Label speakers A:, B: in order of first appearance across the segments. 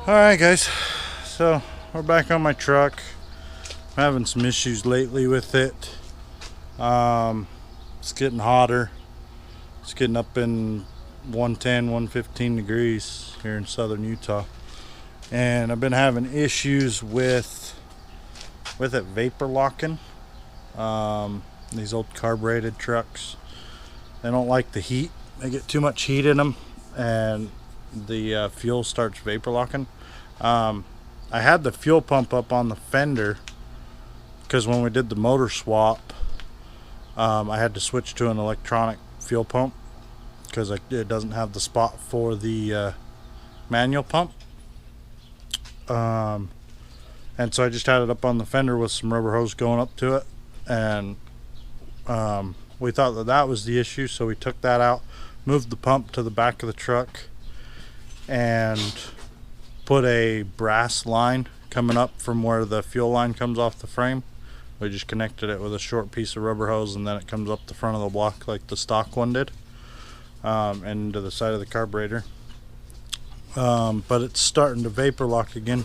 A: Alright guys, so we're back on my truck. I'm having some issues lately with it. It's getting hotter. It's getting up in 110, 115 degrees here in southern Utah. And I've been having issues with it vapor locking. These old carbureted trucks, they don't like the heat. They get too much heat in them and the fuel starts vapor locking. I had the fuel pump up on the fender because when we did the motor swap, I had to switch to an electronic fuel pump because it doesn't have the spot for the manual pump. And so I just had it up on the fender with some rubber hose going up to it, and we thought that was the issue, so we took that out, moved the pump to the back of the truck, and put a brass line coming up from where the fuel line comes off the frame. We just connected it with a short piece of rubber hose, and then it comes up the front of the block like the stock one did, and into the side of the carburetor. But it's starting to vapor lock again.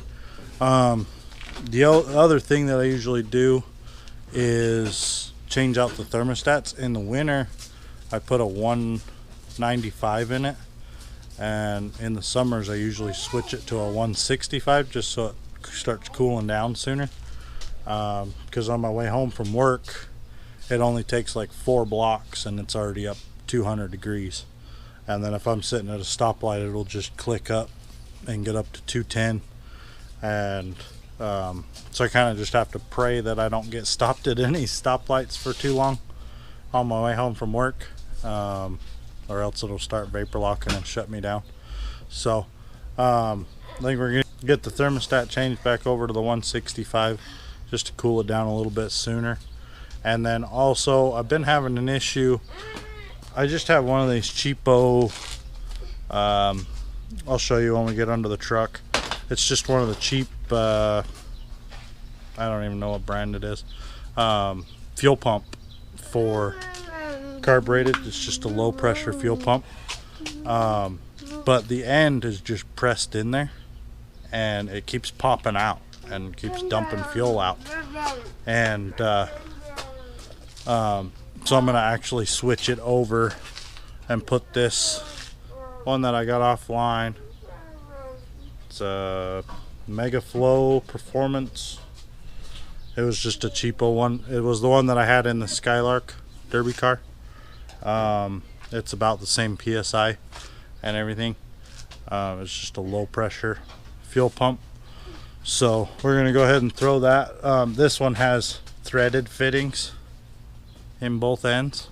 A: The other thing that I usually do is change out the thermostats. In the winter I put a 195 in it, and in the summers I usually switch it to a 165 just so it starts cooling down sooner, because on my way home from work it only takes like 4 blocks and it's already up 200 degrees, and then if I'm sitting at a stoplight it'll just click up and get up to 210, and so I kind of just have to pray that I don't get stopped at any stoplights for too long on my way home from work, or else it'll start vapor locking and shut me down. So I think we're gonna get the thermostat changed back over to the 165 just to cool it down a little bit sooner. And then also I've been having an issue. I just have one of these cheapo, I'll show you when we get under the truck. It's just one of the cheap, I don't even know what brand it is, fuel pump for carbureted. It's just a low pressure fuel pump, but the end is just pressed in there and it keeps popping out and keeps dumping fuel out, and so I'm gonna actually switch it over and put this one that I got offline. It's a Mega Flow Performance. It was just a cheapo one. It was the one that I had in the Skylark Derby car. It's about the same PSI and everything. It's just a low pressure fuel pump. So we're gonna go ahead and throw that. This one has threaded fittings in both ends.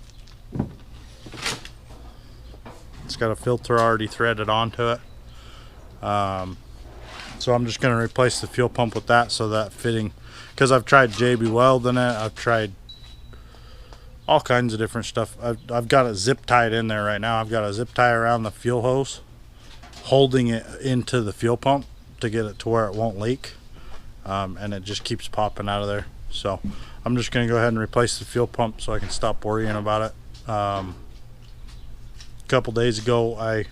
A: It's got a filter already threaded onto it. So I'm just gonna replace the fuel pump with that, so that fitting, because I've tried JB welding it, I've tried all kinds of different stuff. I've got it zip tied in there right now. I've got a zip tie around the fuel hose holding it into the fuel pump to get it to where it won't leak, and it just keeps popping out of there. So I'm just gonna go ahead and replace the fuel pump so I can stop worrying about it. A couple days ago I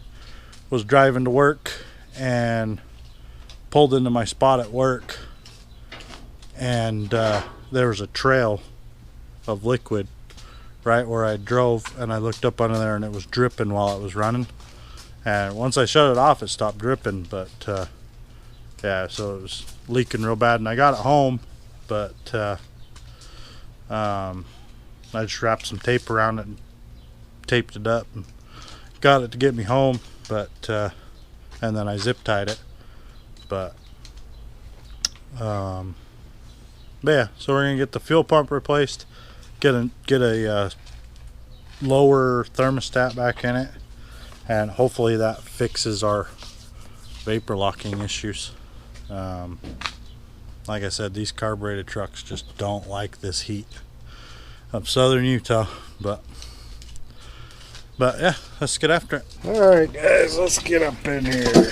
A: was driving to work and pulled into my spot at work, and there was a trail of liquid right where I drove, and I looked up under there and it was dripping while it was running, and once I shut it off it stopped dripping, but yeah, so it was leaking real bad, and I got it home, but I just wrapped some tape around it and taped it up and got it to get me home, but and then I zip tied it, but yeah, so we're gonna get the fuel pump replaced, get a lower thermostat back in it, and hopefully that fixes our vapor locking issues. Like I said, these carbureted trucks just don't like this heat of southern Utah, but yeah, let's get after it. All right guys, let's get up in here.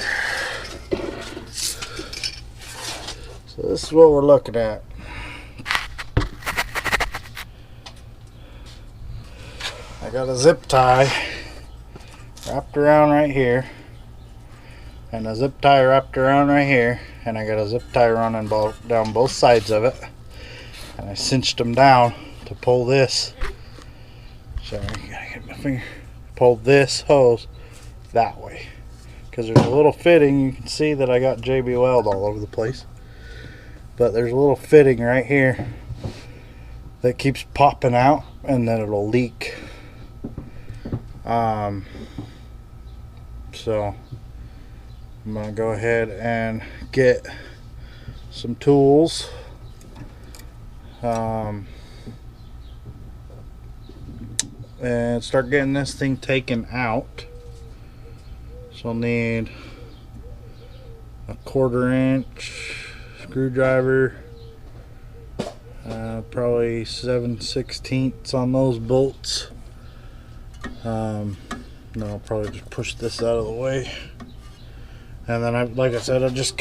A: So this is what we're looking at. I got a zip tie wrapped around right here. and a zip tie wrapped around right here, and I got a zip tie running down both sides of it, and I cinched them down to pull this. Sorry, I gotta get my finger. Pull this hose that way, because there's a little fitting. You can see that I got JB Weld all over the place, but there's a little fitting right here that keeps popping out, and then it'll leak. So I'm gonna go ahead and get some tools. And start getting this thing taken out. So I'll need a 1/4 inch screwdriver, probably 7/16 on those bolts. No, I'll probably just push this out of the way. And then like I said, I just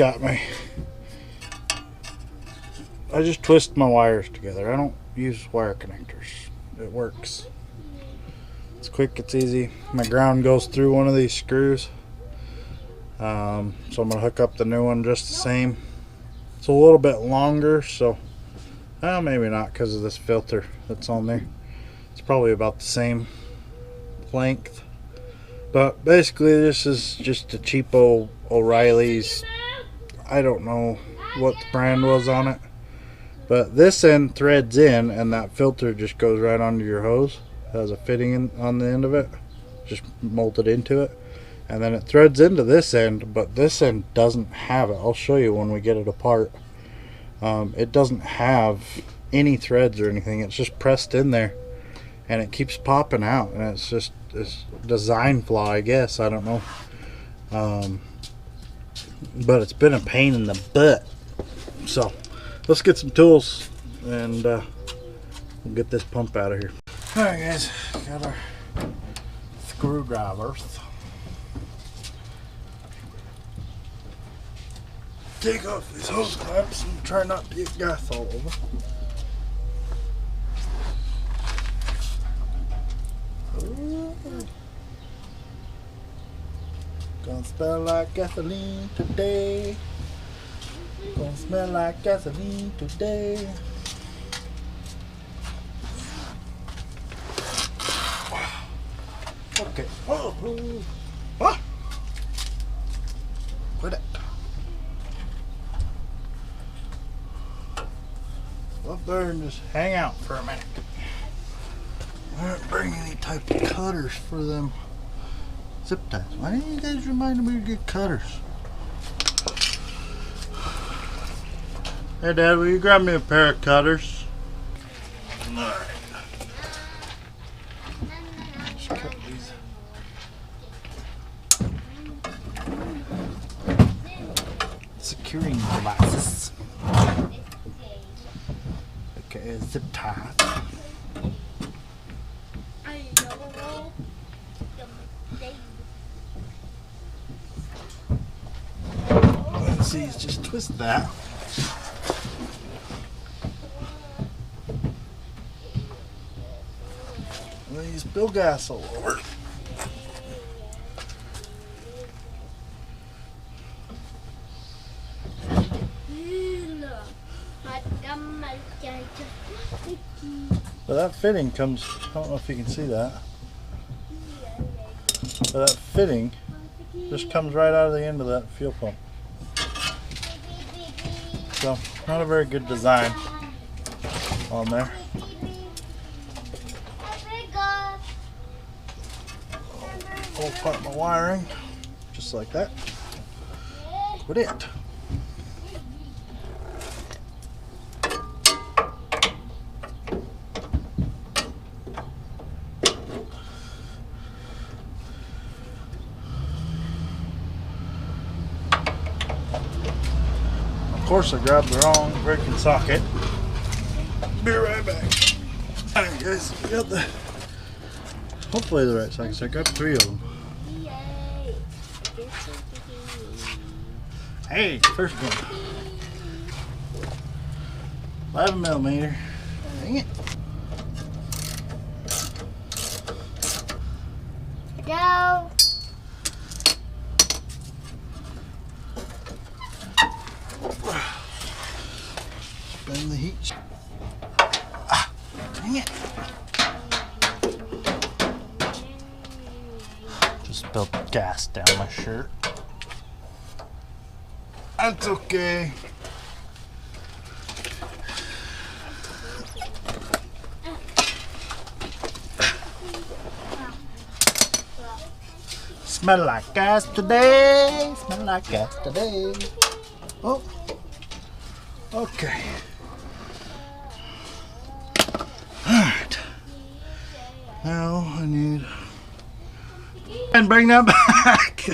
A: twist my wires together. I don't use wire connectors. It works. It's quick, it's easy. My ground goes through one of these screws. So I'm gonna hook up the new one just the same. It's a little bit longer, so maybe not because of this filter that's on there. It's probably about the same length. But basically this is just a cheapo O'Reilly's. I don't know what the brand was on it, but this end threads in, and that filter just goes right onto your hose. It has a fitting on the end of it, just molded into it, and then it threads into this end, but this end doesn't have it. I'll show you when we get it apart. It doesn't have any threads or anything. It's just pressed in there, and it keeps popping out, and it's just this design flaw, I guess. I don't know. But it's been a pain in the butt. So let's get some tools, and we'll get this pump out of here. Alright guys, got our screwdrivers. Take off these hose clamps and try not to get gas all over. Gonna smell like gasoline today. Gonna smell like gasoline today. Okay. Oh, what? Quit it. Up there and just hang out for a minute. I didn't bring any type of cutters for them zip ties. Why didn't you guys remind me to get cutters? Hey Dad, will you grab me a pair of cutters? Alright. Just cut these. Securing devices. Okay, zip tie. Let's see, just twist that. And then you spill gas all over. But that fitting comes, I don't know if you can see that, but that fitting just comes right out of the end of that fuel pump. So, not a very good design on there. Pull apart my wiring, just like that. Quit it. Of course, I grabbed the wrong freaking socket. Be right back. Alright guys, we got the, hopefully the right sockets. I grabbed 3 of them. Hey, first one. 11mm. Dang it.
B: No.
A: Dang it. Just spilled gas down my shirt. That's okay. Smell like gas today. Smell like gas today. Oh. Okay. Alright. Now I need. And bring that back.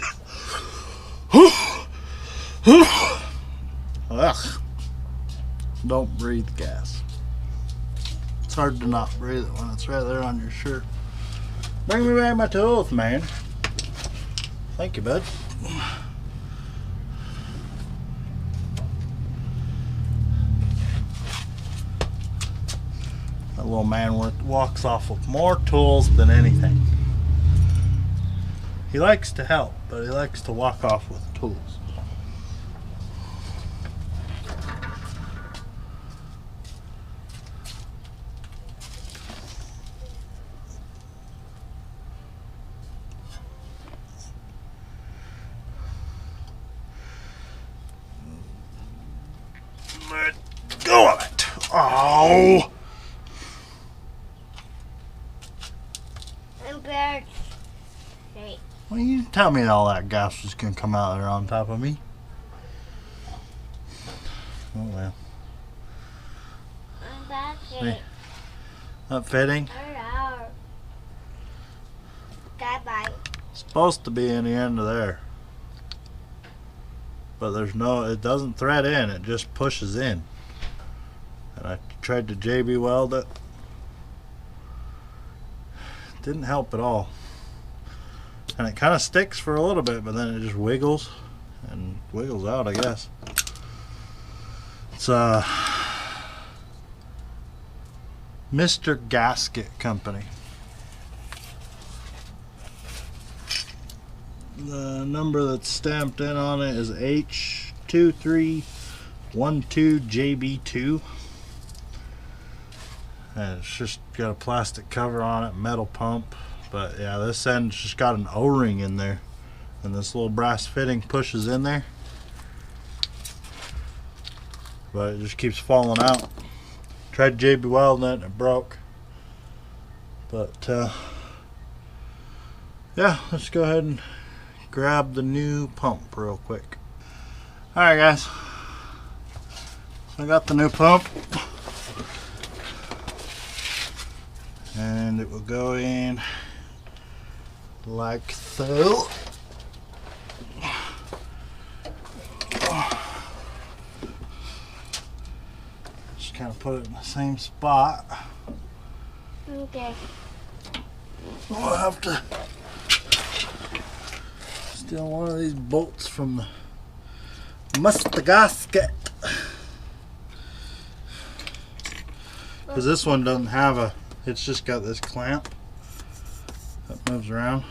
A: Ugh. Don't breathe gas. It's hard to not breathe it when it's right there on your shirt. Bring me back my tools, man. Thank you, bud. That little man walks off with more tools than anything. He likes to help, but he likes to walk off with tools. Let go of it. Oh! Well, you tell me all that gas was going to come out there on top of me. Oh well. See, not fitting. It's supposed to be in the end of there. But there's no, it doesn't thread in, it just pushes in. And I tried to JB weld it. Didn't help at all. And it kind of sticks for a little bit, but then it just wiggles and wiggles out, I guess. It's Mr. Gasket Company. The number that's stamped in on it is H2312JB2. And it's just got a plastic cover on it, metal pump. But yeah, this end's just got an O-ring in there, and this little brass fitting pushes in there, but it just keeps falling out. Tried JB welding it and it broke. But yeah, let's go ahead and grab the new pump real quick. Alright guys, so I got the new pump, and it will go in like so. Just kind of put it in the same spot.
B: Okay.
A: I'll have to steal one of these bolts from the Mr. Gasket, because this one doesn't have a, it's just got this clamp that moves around.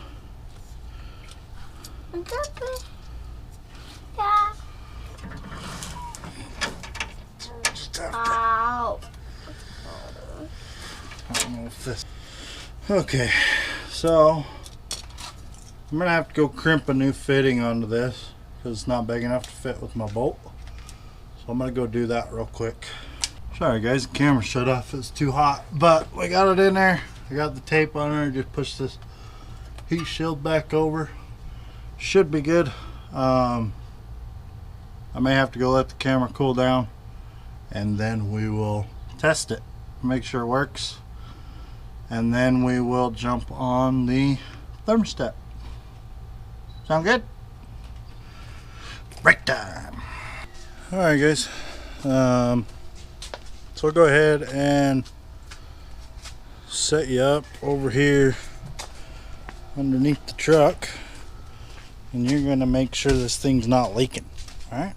B: Ow.
A: I don't know if this. Okay, so I'm gonna have to go crimp a new fitting onto this because it's not big enough to fit with my bolt. So I'm gonna go do that real quick. Sorry guys, the camera shut off. It's too hot, but we got it in there. I got the tape on there. Just push this heat shield back over. Should be good. I may have to go let the camera cool down, and then we will test it, make sure it works, and then we will jump on the thermostat. Sound good? Break time. Alright guys, so I'll go ahead and set you up over here underneath the truck, and you're going to make sure this thing's not leaking. Alright,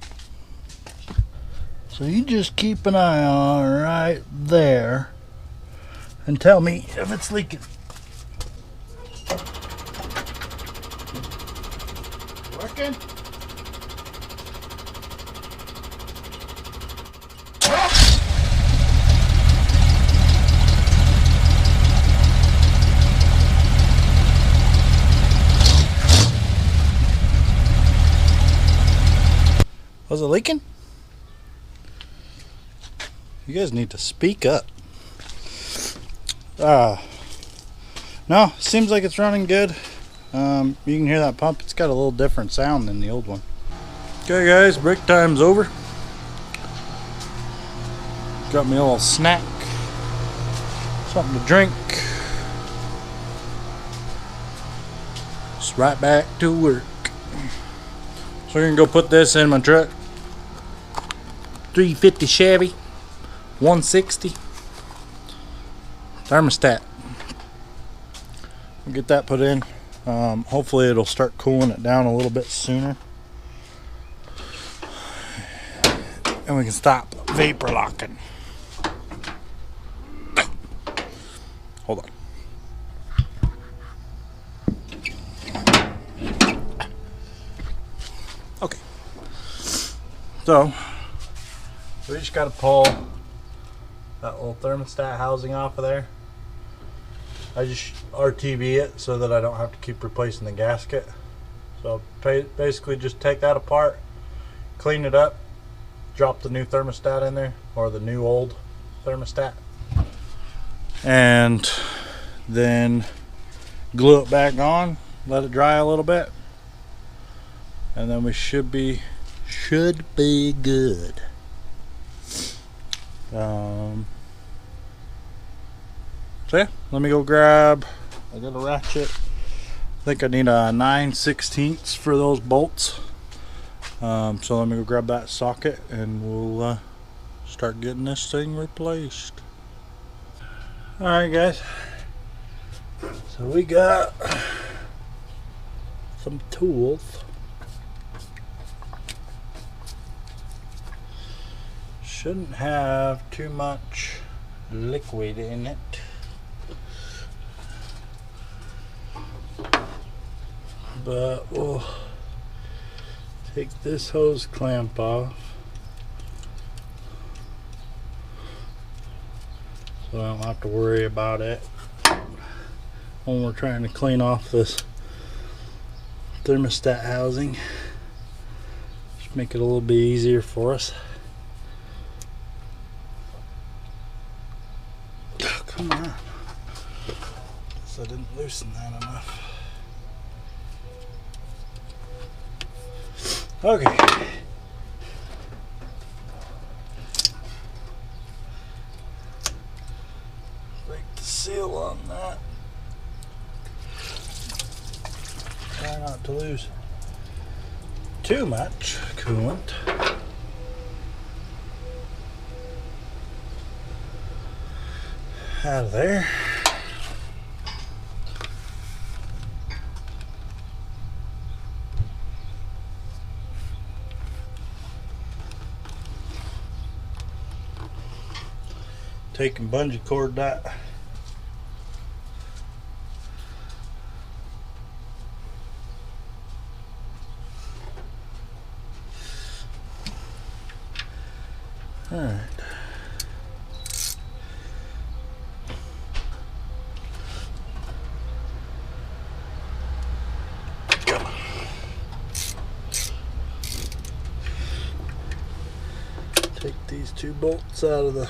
A: so you just keep an eye on right there and tell me if it's leaking. Working? it leaking? You guys need to speak up. No, seems like it's running good. You can hear that pump. It's got a little different sound than the old one. Okay guys, break time's over. Got me a little snack, something to drink. Just right back to work. So we're gonna go put this in my truck. 350 Chevy, 160 thermostat. We'll get that put in. Hopefully it'll start cooling it down a little bit sooner, and we can stop vapor locking. Hold on. Okay. So we just got to pull that little thermostat housing off of there. I just RTV it so that I don't have to keep replacing the gasket. So basically just take that apart, clean it up, drop the new thermostat in there, or the new old thermostat, and then glue it back on, let it dry a little bit, and then we should be good. So yeah, let me go grab, I got a ratchet. I think I need a 9/16 for those bolts. So let me go grab that socket and we'll start getting this thing replaced. Alright guys, so we got some tools. Shouldn't have too much liquid in it. But we'll take this hose clamp off so I don't have to worry about it when we're trying to clean off this thermostat housing. Just make it a little bit easier for us. Oh, come on. Guess I didn't loosen that enough. Okay. Break the seal on that. Try not to lose too much coolant. Out of there. Take and bungee cord that. All right. Take these two bolts out of the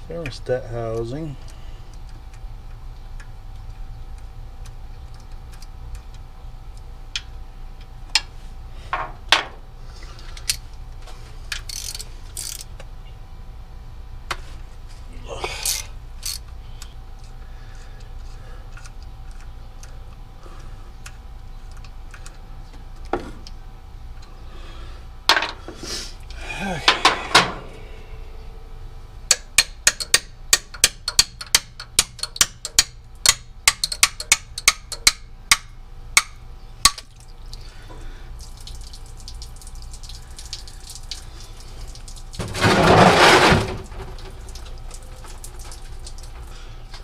A: thermostat housing. Okay.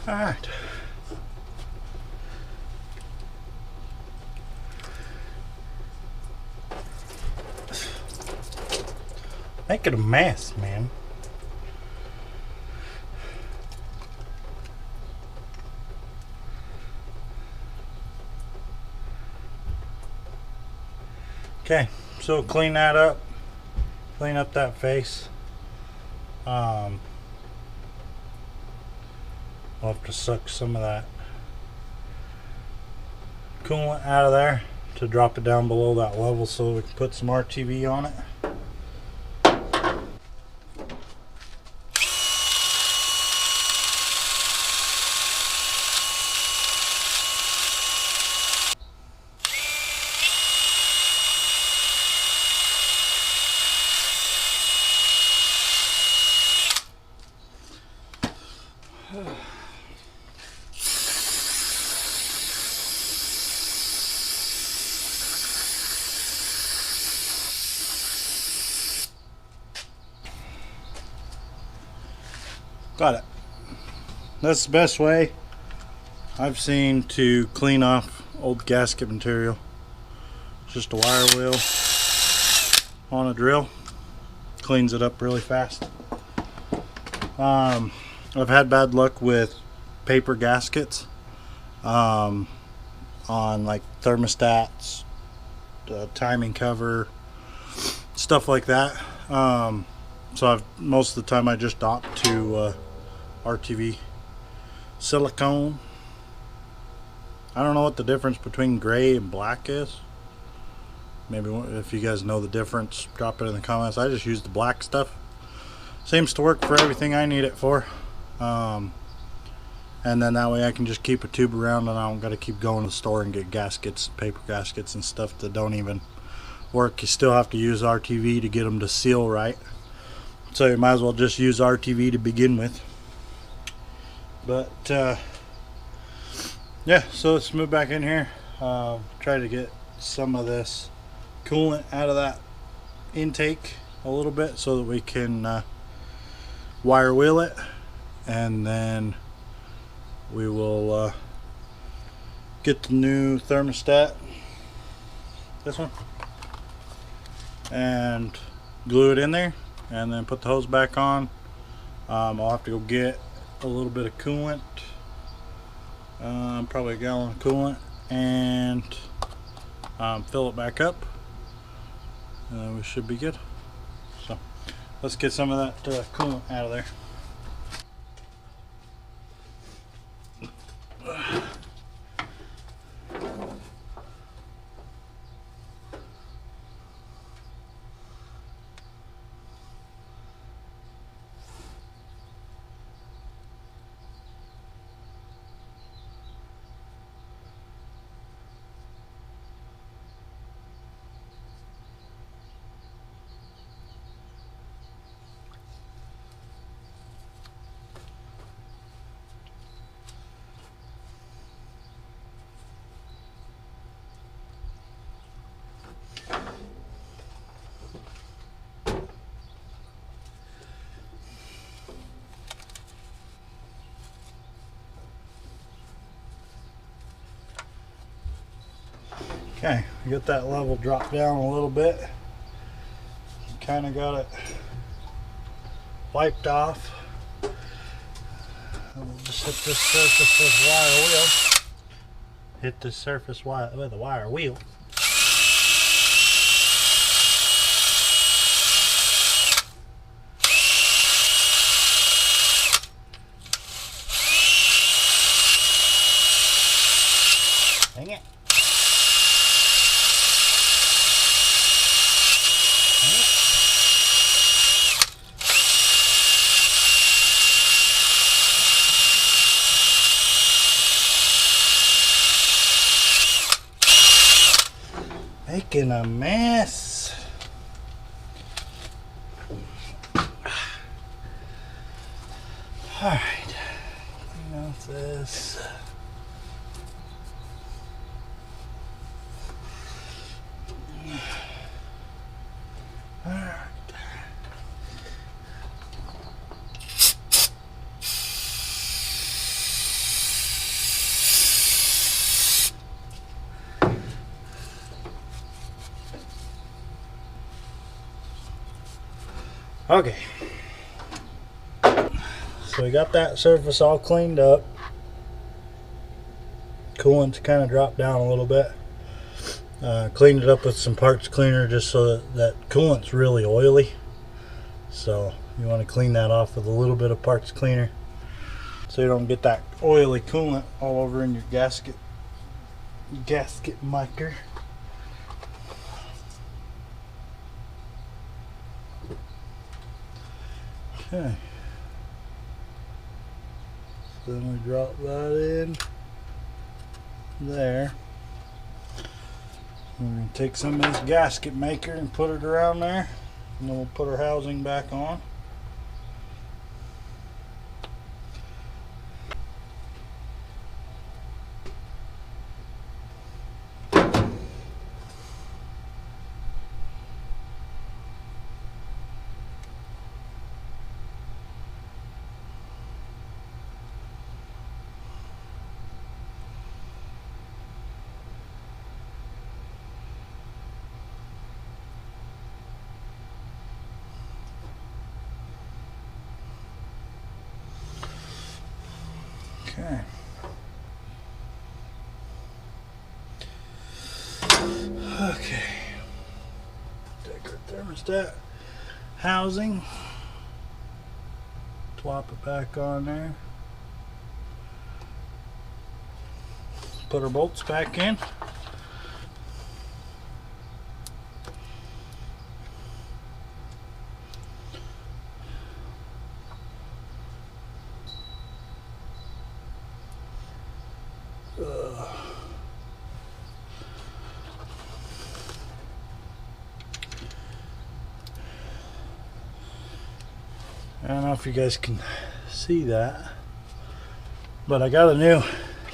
A: All right. Make it a mess, man. Okay, So clean that up. Clean up that face. I'll have to suck some of that coolant out of there to drop it down below that level so we can put some RTV on it. Got it. That's the best way I've seen to clean off old gasket material. Just a wire wheel on a drill. Cleans it up really fast. I've had bad luck with paper gaskets on like thermostats, timing cover, stuff like that. So most of the time I just opt to RTV silicone. I don't know what the difference between gray and black is. Maybe if you guys know the difference, drop it in the comments. I just use the black stuff. Seems to work for everything I need it for. And then that way I can just keep a tube around and I don't got to keep going to the store and get gaskets, paper gaskets and stuff that don't even work. You still have to use RTV to get them to seal right. So you might as well just use RTV to begin with. But yeah, so let's move back in here. Try to get some of this coolant out of that intake a little bit so that we can wire wheel it, and then we will get the new thermostat, this one, and glue it in there and then put the hose back on. I'll have to go get a little bit of coolant, probably a gallon of coolant, and fill it back up, and then we should be good. So let's get some of that coolant out of there. Okay, we got that level dropped down a little bit. Kind of got it wiped off. And we'll just hit this surface with wire wheel. Hit this surface with a wire wheel. Dang it. Making a mess. Alright, clean off this. Alright. Okay, so we got that surface all cleaned up. Coolant's kind of dropped down a little bit. Cleaned it up with some parts cleaner just so that coolant's really oily. So you want to clean that off with a little bit of parts cleaner so you don't get that oily coolant all over in your gasket micer. Okay. So then we drop that in there. We're going to take some of this gasket maker and put it around there, and then we'll put our housing back on. Okay. Okay. Take our thermostat housing. Plop it back on there. Put our bolts back in. I don't know if you guys can see that, but I got a new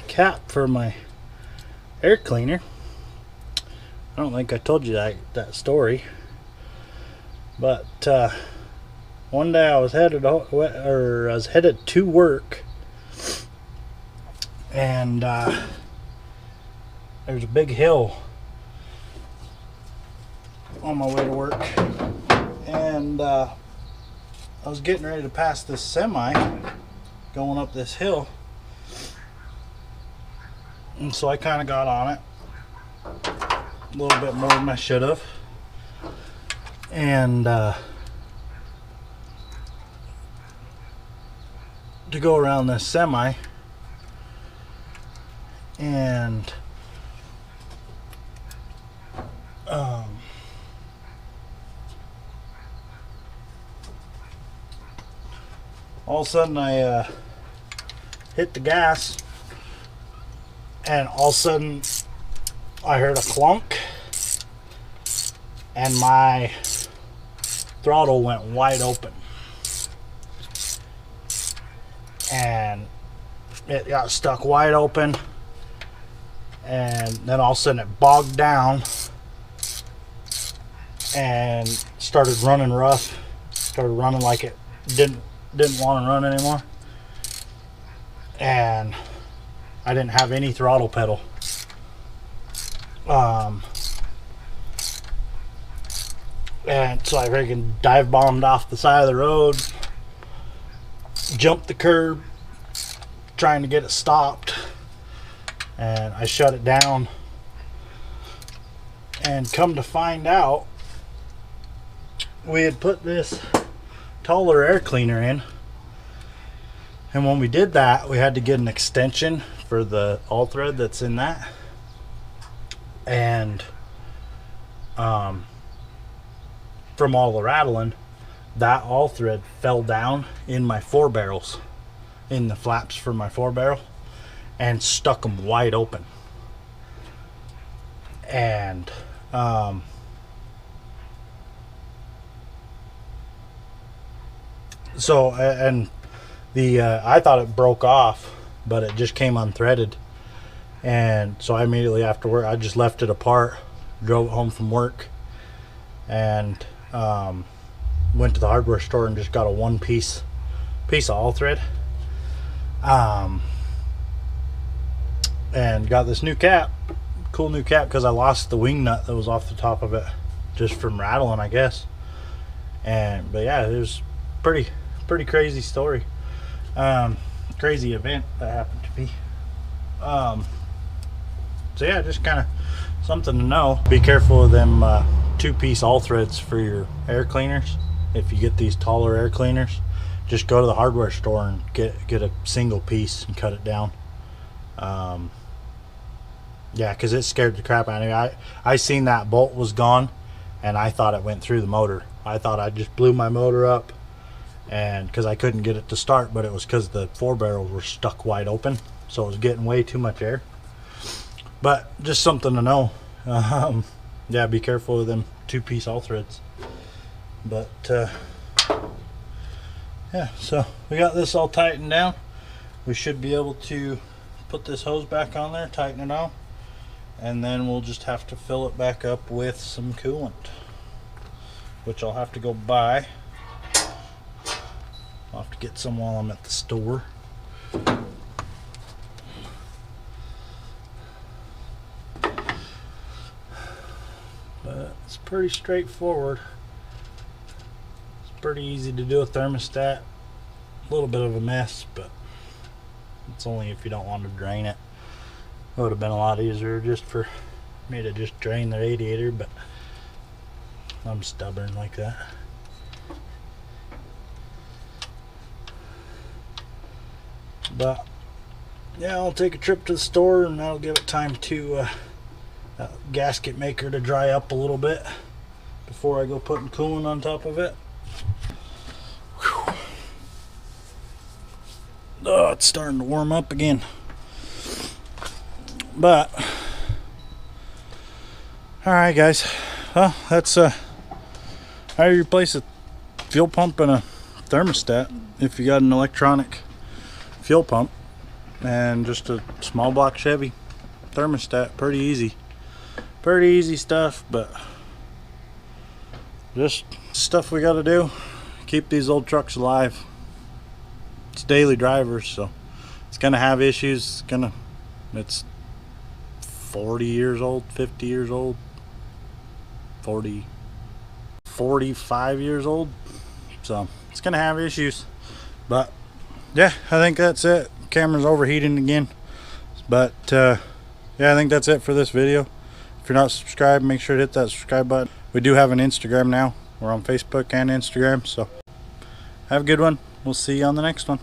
A: cap for my air cleaner. I don't think I told you that story, but one day I was headed to work, and there's a big hill on my way to work, and I was getting ready to pass this semi going up this hill, and so I kind of got on it a little bit more than I should have, and to go around this semi, and all of a sudden I hit the gas, and all of a sudden I heard a clunk, and my throttle went wide open, and it got stuck wide open, and then all of a sudden it bogged down and started running rough, started running like it didn't want to run anymore, and I didn't have any throttle pedal. And so I freaking dive bombed off the side of the road, jumped the curb trying to get it stopped, and I shut it down, and come to find out we had put this taller air cleaner in, and when we did that we had to get an extension for the all thread that's in that, and from all the rattling, that all thread fell down in my 4 barrels, in the flaps for my 4 barrel, and stuck them wide open. And so, and the I thought it broke off, but it just came unthreaded, and so I immediately after work I just left it apart, drove it home from work, and went to the hardware store and just got a one piece of all thread, and got this new cap, cool new cap, because I lost the wing nut that was off the top of it just from rattling, I guess. And but yeah, it was pretty crazy story, crazy event that happened to me. So yeah, just kind of Something to know, be careful of them 2-piece all threads for your air cleaners. If you get these taller air cleaners, just go to the hardware store and get a single piece and cut it down. Yeah, because it scared the crap out of me. I seen that bolt was gone and I thought it went through the motor. I thought I just blew my motor up, and because I couldn't get it to start, but it was because the 4 barrels were stuck wide open, so it was getting way too much air. But just something to know. Yeah, be careful with them 2-piece all threads. But yeah, so we got this all tightened down. We should be able to put this hose back on there, tighten it on, and then we'll just have to fill it back up with some coolant, which I'll have to go buy. I'll have to get some while I'm at the store. But it's pretty straightforward. It's pretty easy to do a thermostat. A little bit of a mess, but it's only if you don't want to drain it. It would have been a lot easier just for me to just drain the radiator, but I'm stubborn like that. But yeah, I'll take a trip to the store and that'll give it time to gasket maker to dry up a little bit before I go putting coolant on top of it. Whew. Oh, it's starting to warm up again. But alright guys, well, that's how you replace a fuel pump and a thermostat if you got an electronic fuel pump and just a small block Chevy thermostat. Pretty easy stuff, but just stuff we got to do, keep these old trucks alive. It's daily drivers, so it's gonna have issues. It's 40 years old, 50 years old, 45 years old, so it's gonna have issues. But yeah, I think that's it. Camera's overheating again, but yeah, I think that's it for this video. If you're not subscribed, make sure to hit that subscribe button. We do have an Instagram now. We're on Facebook and Instagram, so have a good one. We'll see you on the next one.